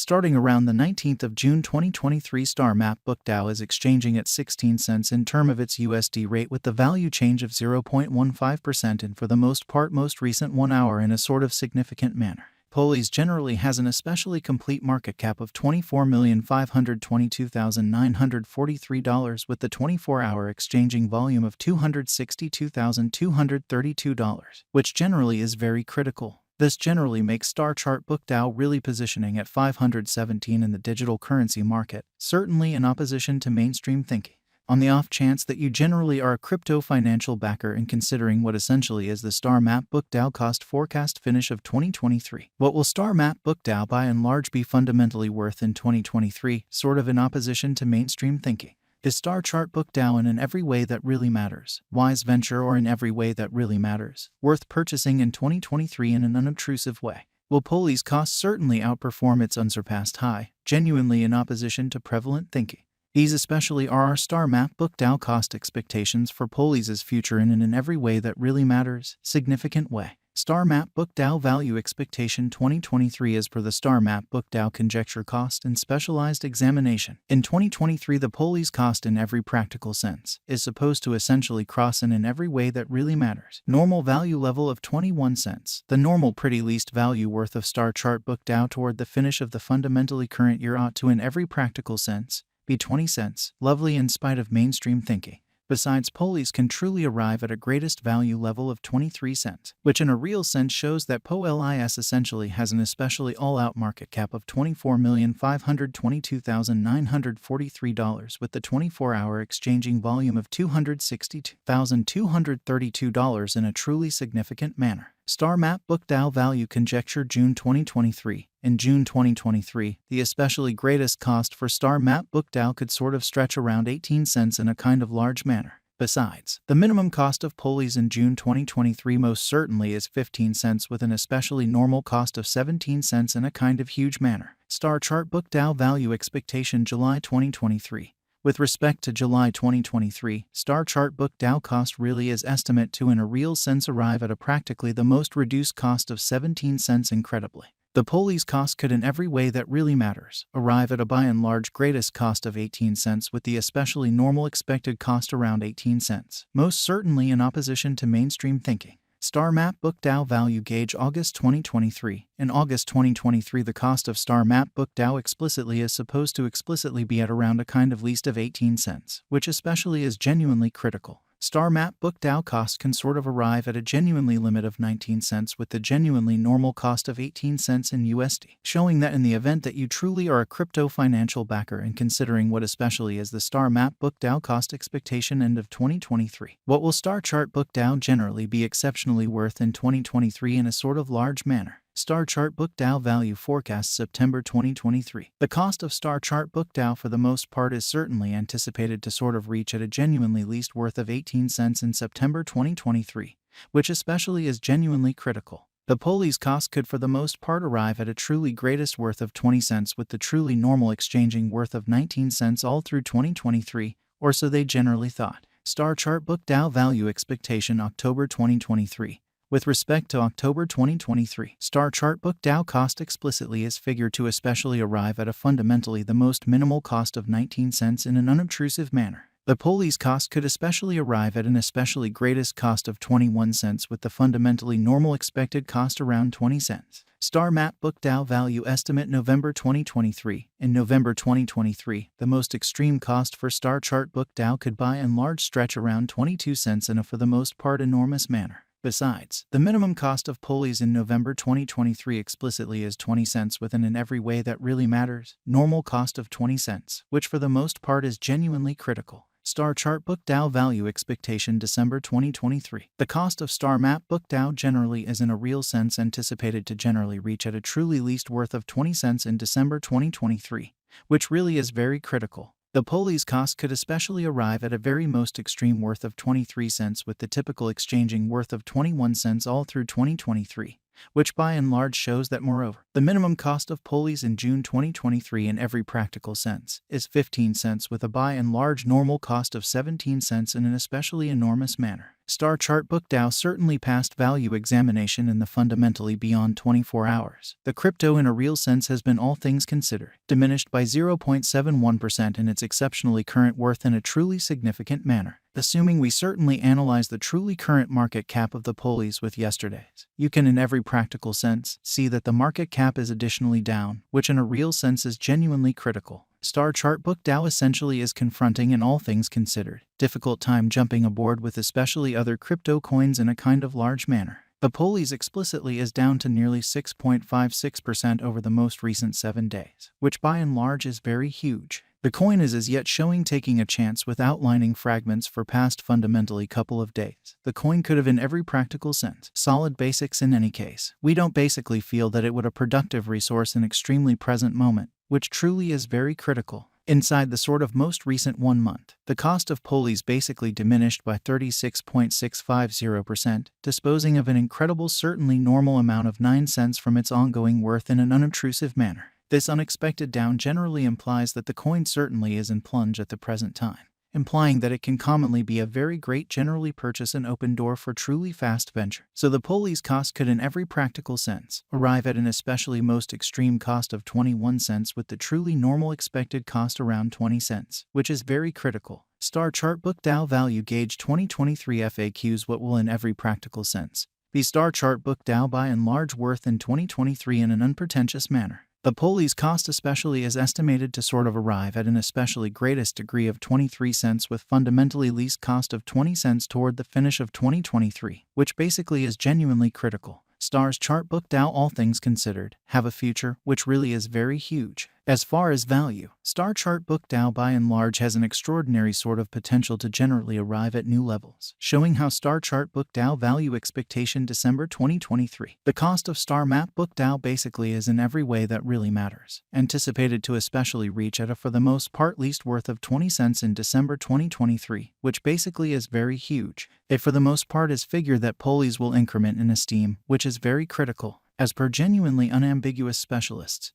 Starting around the 19th of June 2023, Star Map BookDAO is exchanging at 16 cents in term of its USD rate with the value change of 0.15% and for the most part most recent 1 hour in a sort of significant manner. Polis generally has an especially complete market cap of $24,522,943 with the 24-hour exchanging volume of $262,232, which generally is very critical. This generally makes Star Chart BookDAO really positioning at 517 in the digital currency market, certainly in opposition to mainstream thinking. On the off chance that you generally are a crypto financial backer and considering what essentially is the Star Map BookDAO cost forecast finish of 2023. What will Star Map BookDAO by and large be fundamentally worth in 2023, sort of in opposition to mainstream thinking? Is Star Chart BookDAO in every way that really matters, wise venture or in every way that really matters, worth purchasing in 2023 in an unobtrusive way? Will Poli's cost certainly outperform its unsurpassed high, genuinely in opposition to prevalent thinking? These especially are our Star Map BookDAO cost expectations for Polis' future in every way that really matters, significant way. Star Map BookDAO value expectation 2023 as per the Star Map BookDAO conjecture cost and specialized examination. In 2023, the Polis cost in every practical sense is supposed to essentially cross in every way that really matters. Normal value level of 21 cents. The normal pretty least value worth of Star Chart BookDAO toward the finish of the fundamentally current year ought to in every practical sense be 20 cents, lovely in spite of mainstream thinking. Besides, Polis can truly arrive at a greatest value level of 23 cents, which in a real sense shows that POLIS essentially has an especially all-out market cap of $24,522,943 with the 24-hour exchanging volume of $262,232 in a truly significant manner. Star Map BookDAO value conjecture June 2023. In June 2023, the especially greatest cost for Star Map BookDAO could sort of stretch around 18 cents in a kind of large manner. Besides, the minimum cost of Polis in June 2023 most certainly is 15 cents with an especially normal cost of 17 cents in a kind of huge manner. Star Chart BookDAO value expectation July 2023. With respect to July 2023, Star Chart BookDAO cost really is estimate to in a real sense arrive at a practically the most reduced cost of 17 cents incredibly. The Polis cost could in every way that really matters arrive at a by and large greatest cost of 18 cents with the especially normal expected cost around 18 cents, most certainly in opposition to mainstream thinking. Star Map BookDAO value gauge August 2023. In August 2023, the cost of Star Map BookDAO explicitly is supposed to explicitly be at around a kind of least of 18 cents, which especially is genuinely critical. Star Map BookDAO cost can sort of arrive at a genuinely limit of 19 cents with the genuinely normal cost of 18 cents in USD, showing that in the event that you truly are a crypto financial backer and considering what especially is the Star Map BookDAO cost expectation end of 2023, what will Star Chart BookDAO generally be exceptionally worth in 2023 in a sort of large manner? Star Chart BookDAO value forecast September 2023. The cost of Star Chart BookDAO for the most part is certainly anticipated to sort of reach at a genuinely least worth of 18 cents in September 2023, which especially is genuinely critical. The Polis cost could for the most part arrive at a truly greatest worth of 20 cents with the truly normal exchanging worth of 19 cents all through 2023, or so they generally thought. Star Chart BookDAO value expectation October 2023. With respect to October 2023, Star Chart BookDAO cost explicitly is figured to especially arrive at a fundamentally the most minimal cost of 19 cents in an unobtrusive manner. The Polis cost could especially arrive at an especially greatest cost of 21 cents with the fundamentally normal expected cost around 20 cents. Star Map BookDAO value estimate November 2023. In November 2023, the most extreme cost for Star Chart BookDAO could by and large stretch around 22 cents in a for the most part enormous manner. Besides, the minimum cost of Polis in November 2023 explicitly is 20 cents within in every way that really matters, normal cost of 20 cents, which for the most part is genuinely critical. Star Chart BookDAO value expectation December 2023. The cost of Star Map BookDAO generally is in a real sense anticipated to generally reach at a truly least worth of 20 cents in December 2023, which really is very critical. The Polis cost could especially arrive at a very most extreme worth of 23 cents with the typical exchanging worth of 21 cents all through 2023, which by and large shows that moreover, the minimum cost of Polis in June 2023 in every practical sense is 15 cents with a by and large normal cost of 17 cents in an especially enormous manner. Star Chart Book DAO certainly passed value examination in the fundamentally beyond 24 hours. The crypto in a real sense has been, all things considered, diminished by 0.71% in its exceptionally current worth in a truly significant manner. Assuming we certainly analyze the truly current market cap of the polies with yesterday's, you can in every practical sense see that the market cap is additionally down, which in a real sense is genuinely critical. Star Chart Book DAO essentially is confronting, in all things considered, difficult time jumping aboard with especially other crypto coins in a kind of large manner. The polies explicitly is down to nearly 6.56% over the most recent 7 days, which by and large is very huge. The coin is as yet showing taking a chance with outlining fragments for past fundamentally couple of days. The coin could have in every practical sense solid basics in any case. We don't basically feel that it would a productive resource in extremely present moment, which truly is very critical. Inside the sort of most recent 1 month, the cost of polies basically diminished by 36.650%, disposing of an incredible certainly normal amount of 9 cents from its ongoing worth in an unobtrusive manner. This unexpected down generally implies that the coin certainly is in plunge at the present time, implying that it can commonly be a very great generally purchase and open door for truly fast venture. So the polies cost could in every practical sense arrive at an especially most extreme cost of 21 cents with the truly normal expected cost around 20 cents, which is very critical. Star Chart Book DAO Value Gauge 2023 FAQs. What will in every practical sense be Star Chart Book DAO by and large worth in 2023 in an unpretentious manner? The polies cost especially is estimated to sort of arrive at an especially greatest degree of 23 cents with fundamentally least cost of 20 cents toward the finish of 2023, which basically is genuinely critical. Star's Chart Book DAO, all things considered, have a future which really is very huge. As far as value, Star Chart Book DAO by and large has an extraordinary sort of potential to generally arrive at new levels, showing how Star Chart Book DAO value expectation December 2023. The cost of Star Map Book DAO basically is in every way that really matters, anticipated to especially reach at a for the most part least worth of 20 cents in December 2023, which basically is very huge. It for the most part is figured that polies will increment in esteem, which is very critical, as per genuinely unambiguous specialists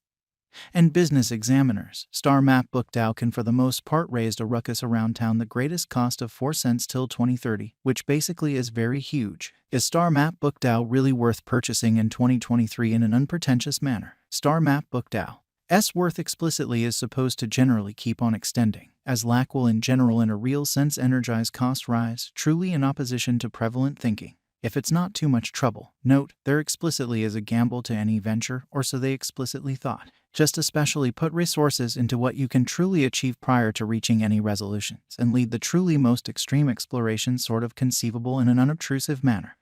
and business examiners. Star Map Book DAO can for the most part raised a ruckus around town the greatest cost of 4 cents till 2030, which basically is very huge. Is Star Map Book DAO really worth purchasing in 2023 in an unpretentious manner? Star Map Book DAO's worth explicitly is supposed to generally keep on extending, as lack will in general in a real sense energize cost rise, truly in opposition to prevalent thinking. If it's not too much trouble, note, there explicitly is a gamble to any venture, or so they explicitly thought. Just especially put resources into what you can truly achieve prior to reaching any resolutions, and lead the truly most extreme exploration sort of conceivable in an unobtrusive manner.